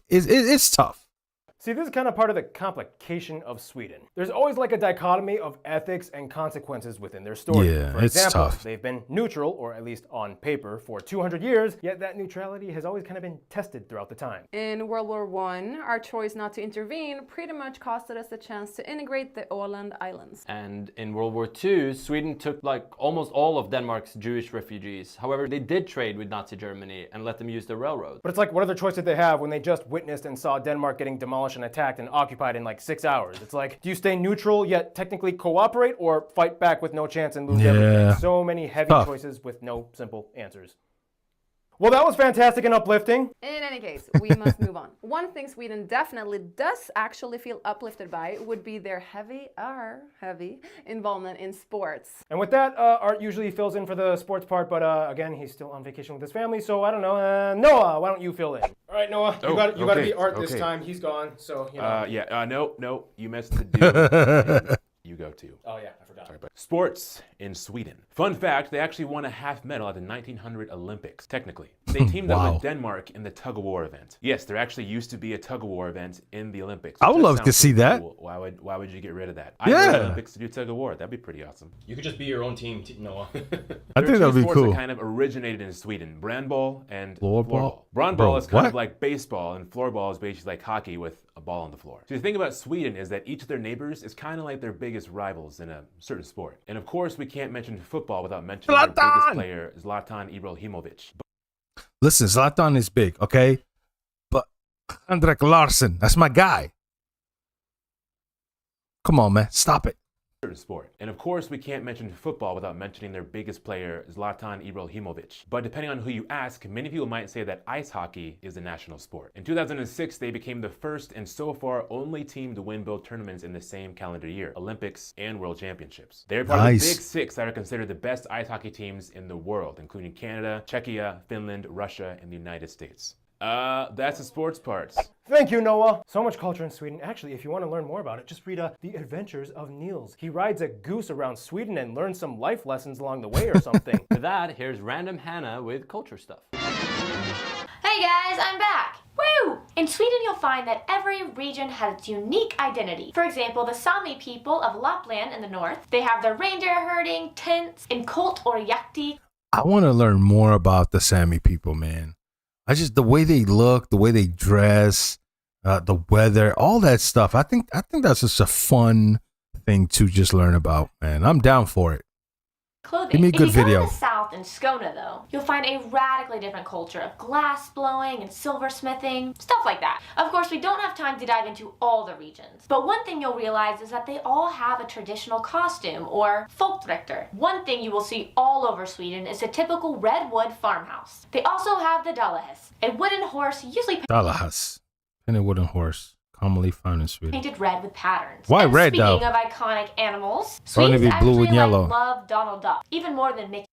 it's tough. See, this is kind of part of the complication of Sweden. There's always like a dichotomy of ethics and consequences within their story. Yeah, For it's example, tough. They've been neutral, or at least on paper, for 200 years, yet that neutrality has always kind of been tested throughout the time. In World War I, our choice not to intervene pretty much costed us the chance to integrate the Åland Islands. And in World War II, Sweden took almost all of Denmark's Jewish refugees. However, they did trade with Nazi Germany and let them use the railroad. But it's like, what other choice did they have when they just witnessed and saw Denmark getting demolished and attacked and occupied in 6 hours? It's like, do you stay neutral yet technically cooperate, or fight back with no chance and lose everything? So many heavy choices with no simple answers. Well, that was fantastic and uplifting. In any case, we must move on. One thing Sweden definitely does actually feel uplifted by would be their heavy involvement in sports. And with that, Art usually fills in for the sports part, but again, he's still on vacation with his family, so I don't know. Noah, why don't you fill in? All right, Noah, you got to be Art this time. He's gone, so, No, you missed the dude. You go to. Oh, yeah, I forgot. Sorry, but sports in Sweden. Fun fact, they actually won a half medal at the 1900 Olympics, technically. They teamed up with Denmark in the tug-of-war event. Yes, there actually used to be a tug-of-war event in the Olympics. I would love to see that. Cool. Why would you get rid of that? I go to the Olympics to do tug-of-war. That'd be pretty awesome. You could just be your own team, Noah. I think that'd be cool. That kind of originated in Sweden: brandball and floorball. Brandball is kind of like baseball, and floorball is basically like hockey with a ball on the floor. So the thing about Sweden is that each of their neighbors is kind of like their biggest rivals in a certain sport. And of course, we can't mention football without mentioning their biggest player, Zlatan Ibrahimovic. Listen, Zlatan is big, okay? But Henrik Larsson, that's my guy. Come on, man. Stop it. certain sport. And of course, we can't mention football without mentioning their biggest player, Zlatan Ibrahimovic. But depending on who you ask, many people might say that ice hockey is the national sport. In 2006, they became the first and so far only team to win both tournaments in the same calendar year, Olympics and World Championships. They're part of the Big Six that are considered the best ice hockey teams in the world, including Canada, Czechia, Finland, Russia, and the United States. That's the sports parts. Thank you, Noah. So much culture in Sweden. Actually, if you want to learn more about it, just read The Adventures of Niels. He rides a goose around Sweden and learns some life lessons along the way or something. For that, here's Random Hannah with culture stuff. Hey guys, I'm back. Woo! In Sweden, you'll find that every region has its unique identity. For example, the Sami people of Lapland in the north, they have their reindeer herding, tents, and cult or yakti. I want to learn more about the Sami people, man. The way they look, the way they dress, the weather, all that stuff. I think that's just a fun thing to just learn about, man. I'm down for it. Clothing. Give me a good if you video. go to the south in Skåne, though, you'll find a radically different culture of glass blowing and silversmithing, stuff like that. Of course, we don't have time to dive into all the regions, but one thing you'll realize is that they all have a traditional costume, or folkdräkter. One thing you will see all over Sweden is a typical redwood farmhouse. They also have the dalahäst, a wooden horse usually Dalahäst, and a wooden horse, commonly found in Sweden. painted red with patterns. Why and red, though? Speaking of iconic animals, Why wouldn't Swedes it be blue actually and yellow? love Donald Duck, even more than Mickey.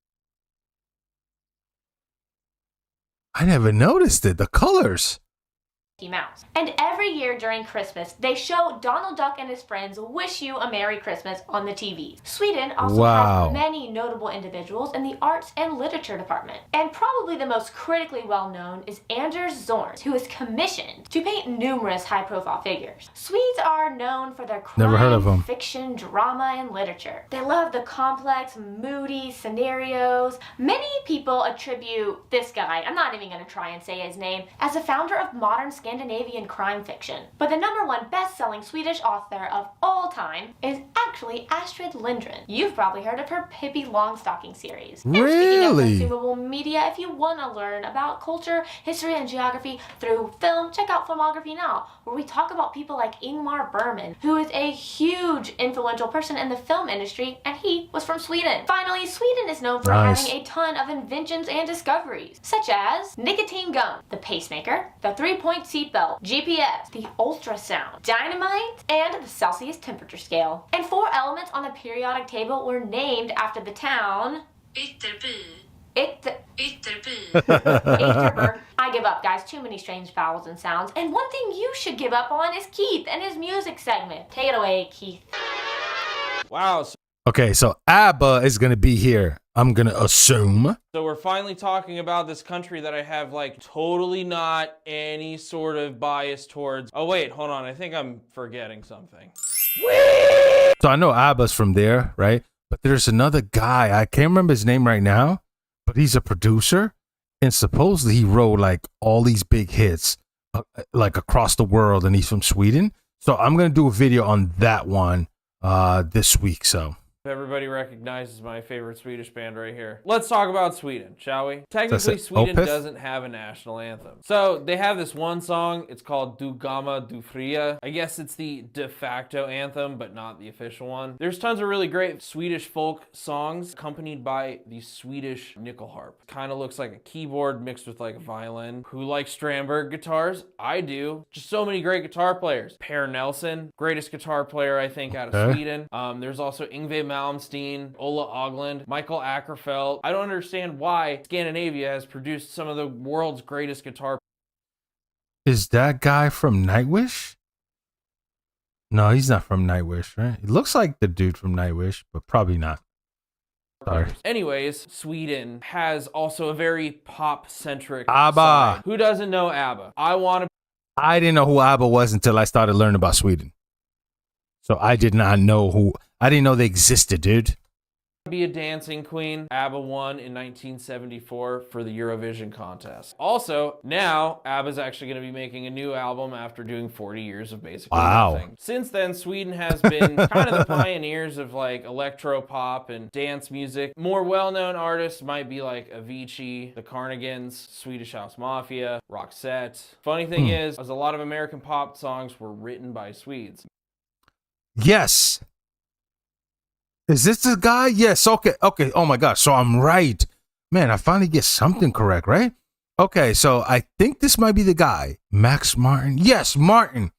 I never noticed it. The colors. Mouse. And every year during Christmas, they show Donald Duck and his friends wish you a Merry Christmas on the TV. Sweden also Wow. has many notable individuals in the arts and literature department. And probably the most critically well known is Anders Zorn, who is commissioned to paint numerous high-profile figures. Swedes are known for their crime, Never heard of 'em. fiction, drama, and literature. They love the complex, moody scenarios. Many people attribute this guy, I'm not even going to try and say his name, as the founder of modern Scandinavian crime fiction. But the #1 best-selling Swedish author of all time is actually Astrid Lindgren. You've probably heard of her Pippi Longstocking series. And speaking of Really? consumable media, if you want to learn about culture, history, and geography through film, check out Filmography Now, where we talk about people like Ingmar Bergman, who is a huge influential person in the film industry, and he was from Sweden. Finally, Sweden is known for Nice. having a ton of inventions and discoveries, such as nicotine gum, the pacemaker, the 3-point seatbelt, GPS, the ultrasound, dynamite, and the Celsius temperature scale. And 4 elements on the periodic table were named after the town Ytterby. Ytterby. I give up, guys. Too many strange vowels and sounds. And one thing you should give up on is Keith and his music segment. Take it away, Keith. Wow. Okay, so ABBA is going to be here. I'm going to assume. So we're finally talking about this country that I have like totally not any sort of bias towards. Oh wait, hold on. I think I'm forgetting something. So I know ABBA's from there, right? But there's another guy. I can't remember his name right now, but he's a producer. And supposedly he wrote like all these big hits like across the world, and he's from Sweden. So I'm going to do a video on that one this week. So Everybody recognizes my favorite Swedish band right here. Let's talk about Sweden, shall we? Technically, it. Sweden Opeth? doesn't have a national anthem. So they have this one song. It's called Du Gamma Du Fria. I guess it's the de facto anthem, but not the official one. There's tons of really great Swedish folk songs accompanied by the Swedish nickel harp. Kind of looks like a keyboard mixed with like a violin. Who likes Strandberg guitars? I do. Just so many great guitar players. Per Nelson, greatest guitar player I think out of Okay. Sweden. There's also Yngwie Malmsteen, Ola Öglund, Michael Ackerfeld. I don't understand why Scandinavia has produced some of the world's greatest guitar. is that guy from Nightwish? No, he's not from Nightwish, right? He looks like the dude from Nightwish, but probably not. Sorry. Anyways, Sweden has also a very pop-centric ABBA. side. Who doesn't know ABBA? I didn't know who ABBA was until I started learning about Sweden. So I did not know I didn't know they existed, dude. Be a Dancing Queen. ABBA won in 1974 for the Eurovision contest. Also, now ABBA's actually going to be making a new album after doing 40 years of basically nothing. Since then, Sweden has been kind of the pioneers of like electro pop and dance music. More well-known artists might be like Avicii, the Carnigans, Swedish House Mafia, Roxette. Funny thing is a lot of American pop songs were written by Swedes. Yes. Is this the guy? Yes. Okay. Okay. Oh my gosh. So I'm right. Man, I finally get something correct, right? Okay. So I think this might be the guy. Max Martin. Yes, Martin.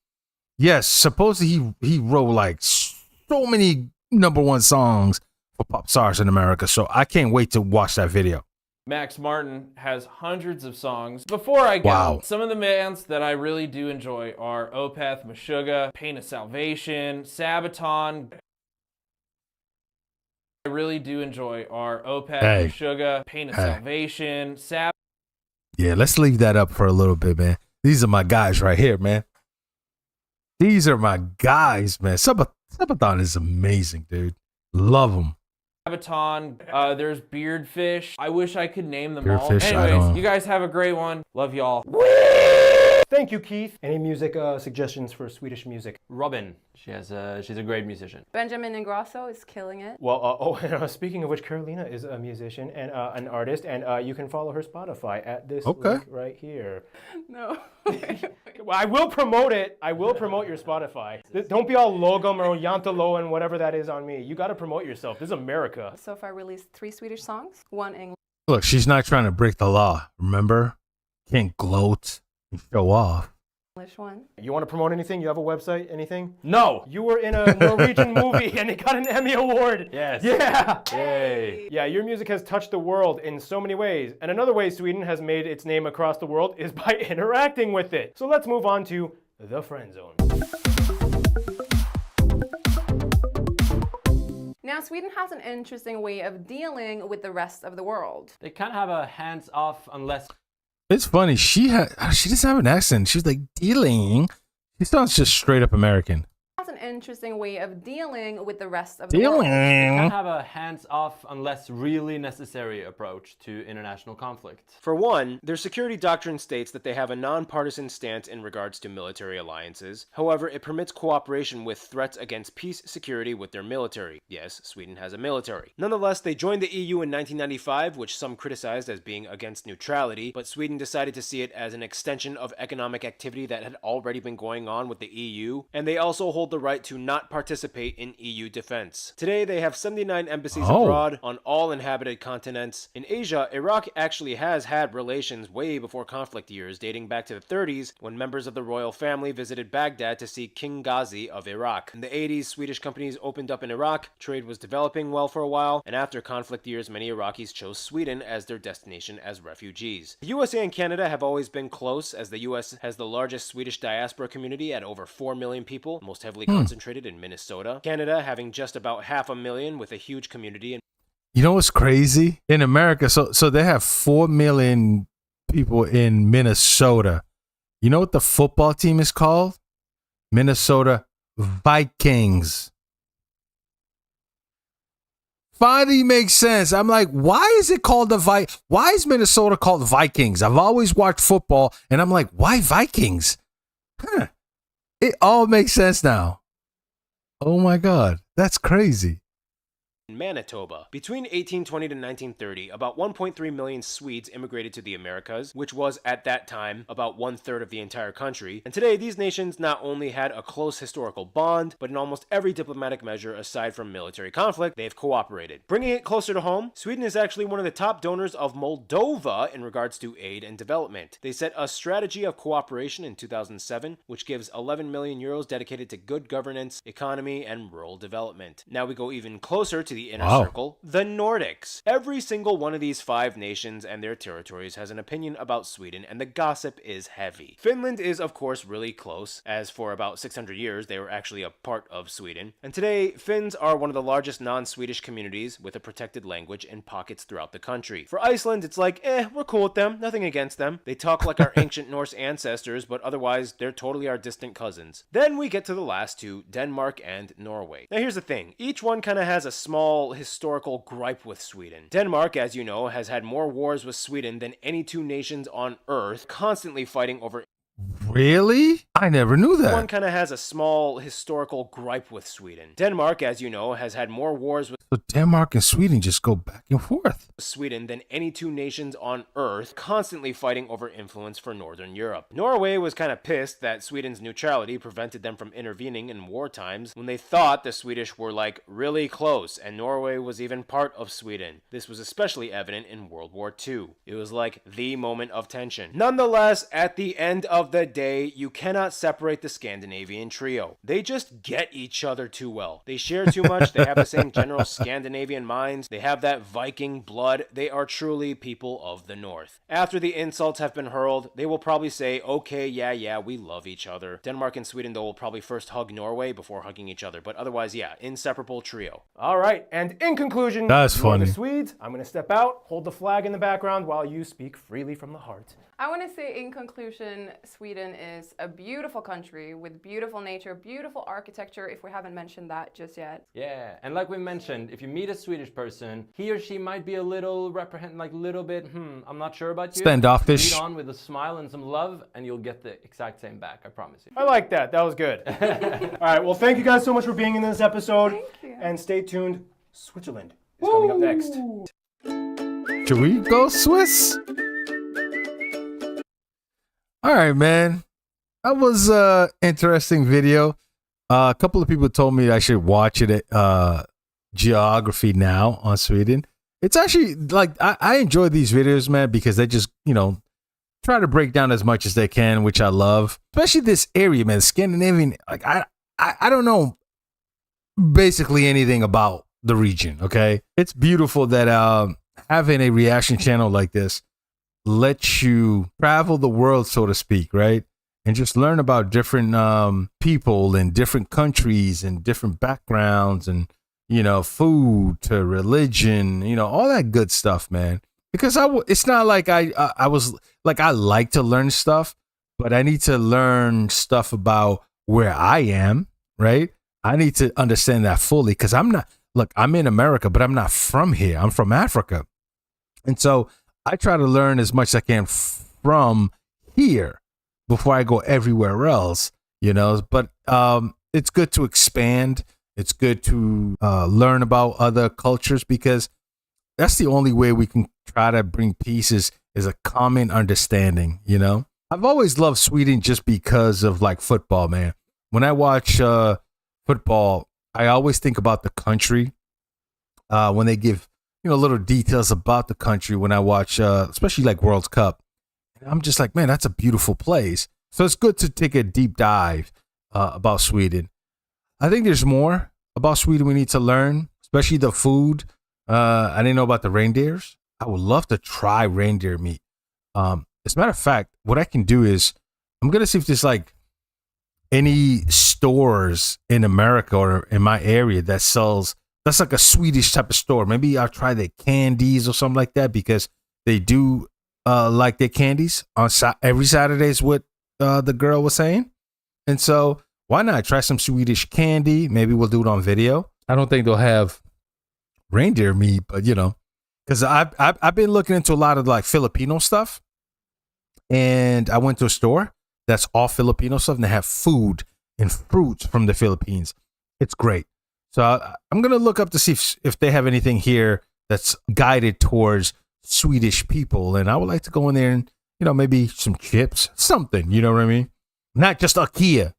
Yes. Supposedly he wrote like so many #1 songs for pop stars in America. So I can't wait to watch that video. Max Martin has hundreds of songs. Before I go, Wow. some of the bands that I really do enjoy are Opeth, Meshuggah, Pain of Salvation, Sabaton. I really do enjoy are Opeth, Hey. Meshuggah, Pain of Hey. Salvation, Yeah, let's leave that up for a little bit, man. These are my guys right here, man. These are my guys, man. Sabaton is amazing, dude. Love them. Sabaton, there's Beardfish. I wish I could name them Beardfish, all. I Anyways, don't- you guys have a great one. Love y'all. Thank you, Keith. Any music suggestions for Swedish music? Robin, she's a great musician. Benjamin Ingrosso is killing it. Well, speaking of which, Carolina is a musician and an artist, and you can follow her Spotify at this link right here. No. Well, I will promote it. I will promote your Spotify. Don't be all Logum or Yantalo and whatever that is on me. You got to promote yourself. This is America. So far released 3 Swedish songs, 1 English. Look, she's not trying to break the law. Remember? Can't gloat and show off. One. You want to promote anything? You have a website? Anything? No. You were in a Norwegian movie and it got an Emmy Award. Yes. Yeah. Yay. Yeah, your music has touched the world in so many ways. And another way Sweden has made its name across the world is by interacting with it. So let's move on to the friend zone. Now, Sweden has an interesting way of dealing with the rest of the world. They can't have a hands off unless. It's funny. She doesn't have an accent. She's like dealing. She sounds just straight up American. Has an interesting way of dealing with the rest of the Dealing. world. They can't have a hands off unless really necessary approach to international conflict. For one, their security doctrine states that they have a nonpartisan stance in regards to military alliances. However, it permits cooperation with threats against peace security with their military. Yes, Sweden has a military. Nonetheless, they joined the EU in 1995, which some criticized as being against neutrality, but Sweden decided to see it as an extension of economic activity that had already been going on with the EU, and they also hold the right to not participate in EU defense. Today, they have 79 embassies abroad on all inhabited continents. In Asia, Iraq actually has had relations way before conflict years, dating back to the 30s, when members of the royal family visited Baghdad to see King Ghazi of Iraq. In the 80s, Swedish companies opened up in Iraq, trade was developing well for a while, and after conflict years, many Iraqis chose Sweden as their destination as refugees. The USA and Canada have always been close, as the US has the largest Swedish diaspora community at over 4 million people, most heavily concentrated in Minnesota. Canada having just about 500,000 with a huge community in You know what's crazy? In America, so they have 4 million people in Minnesota. You know what the football team is called? Minnesota Vikings. Finally makes sense. I'm like, why is it called why is Minnesota called Vikings? I've always watched football and I'm like, why Vikings? Huh. It all makes sense now. Oh my God, that's crazy. Manitoba. Between 1820 to 1930, about 1.3 million Swedes immigrated to the Americas, which was at that time about 1/3 of the entire country. And today, these nations not only had a close historical bond, but in almost every diplomatic measure aside from military conflict, they've cooperated. Bringing it closer to home, Sweden is actually one of the top donors of Moldova in regards to aid and development. They set a strategy of cooperation in 2007, which gives 11 million euros dedicated to good governance, economy, and rural development. Now we go even closer to the inner circle, the Nordics. Every single one of these 5 nations and their territories has an opinion about Sweden, and the gossip is heavy. Finland is, of course, really close, as for about 600 years they were actually a part of Sweden. And today, Finns are one of the largest non-Swedish communities with a protected language in pockets throughout the country. For Iceland, it's like, we're cool with them, nothing against them. They talk like our ancient Norse ancestors, but otherwise, they're totally our distant cousins. Then we get to the last 2, Denmark and Norway. Now here's the thing, each one kind of has a small historical gripe with Sweden. Denmark, as you know, has had more wars with Sweden than any 2 nations on Earth, constantly fighting over. Really? I never knew that. One kind of has a small historical gripe with Sweden. Denmark, as you know, has had more wars with. So Denmark and Sweden just go back and forth. Sweden than any two nations on Earth, constantly fighting over influence for Northern Europe. Norway was kind of pissed that Sweden's neutrality prevented them from intervening in war times when they thought the Swedish were like really close and Norway was even part of Sweden. This was especially evident in World War II. It was like the moment of tension. Nonetheless, at the end of the day, you cannot separate the Scandinavian trio. They just get each other too well. They share too much, they have the same general Scandinavian minds, they have that Viking blood, they are truly people of the North. After the insults have been hurled, they will probably say, okay, yeah, we love each other. Denmark and Sweden, though, will probably first hug Norway before hugging each other, but otherwise, yeah, inseparable trio. All right, and in conclusion, That's you are funny. the Swedes. I'm going to step out, hold the flag in the background while you speak freely from the heart. I want to say in conclusion, Sweden is a beautiful country with beautiful nature, beautiful architecture, if we haven't mentioned that just yet. Yeah, and like we mentioned, if you meet a Swedish person, he or she might be a little I'm not sure about you. Standoffish. Lead on with a smile and some love, and you'll get the exact same back, I promise you. I like that. That was good. All right, well, thank you guys so much for being in this episode. Thank you. And stay tuned. Switzerland is coming up next. Should we go Swiss? All right, man. That was a interesting video. A couple of people told me I should watch it at Geography Now on Sweden. It's actually like I enjoy these videos, man, because they just, try to break down as much as they can, which I love. Especially this area, man, Scandinavian. Like I don't know basically anything about the region, okay? It's beautiful that having a reaction channel like this lets you travel the world, so to speak, right? And just learn about different people in different countries and different backgrounds and, food to religion, all that good stuff, man. Because it's not like I was like, I like to learn stuff, but I need to learn stuff about where I am, right? I need to understand that fully because I'm in America, but I'm not from here. I'm from Africa. And so I try to learn as much as I can from here before I go everywhere else, but it's good to expand. It's good to learn about other cultures because that's the only way we can try to bring peace is a common understanding, I've always loved Sweden just because of like football, man. When I watch football, I always think about the country when they give little details about the country when I watch, especially like World Cup. I'm just like, man, that's a beautiful place. So it's good to take a deep dive about Sweden. I think there's more about Sweden we need to learn, especially the food. I didn't know about the reindeers. I would love to try reindeer meat. As a matter of fact, what I can do is I'm going to see if there's like any stores in America or in my area that sells. That's like a Swedish type of store. Maybe I'll try their candies or something like that because they do like their candies on every Saturday is what the girl was saying. And so why not try some Swedish candy? Maybe we'll do it on video. I don't think they'll have reindeer meat, but because I've been looking into a lot of like Filipino stuff. And I went to a store that's all Filipino stuff and they have food and fruits from the Philippines. It's great. So I'm going to look up to see if they have anything here that's guided towards Swedish people. And I would like to go in there and, maybe some chips, something, you know what I mean? Not just IKEA.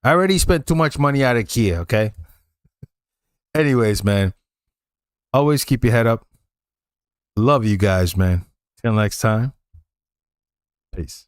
I already spent too much money at IKEA, okay? Anyways, man, always keep your head up. Love you guys, man. Till next time. Peace.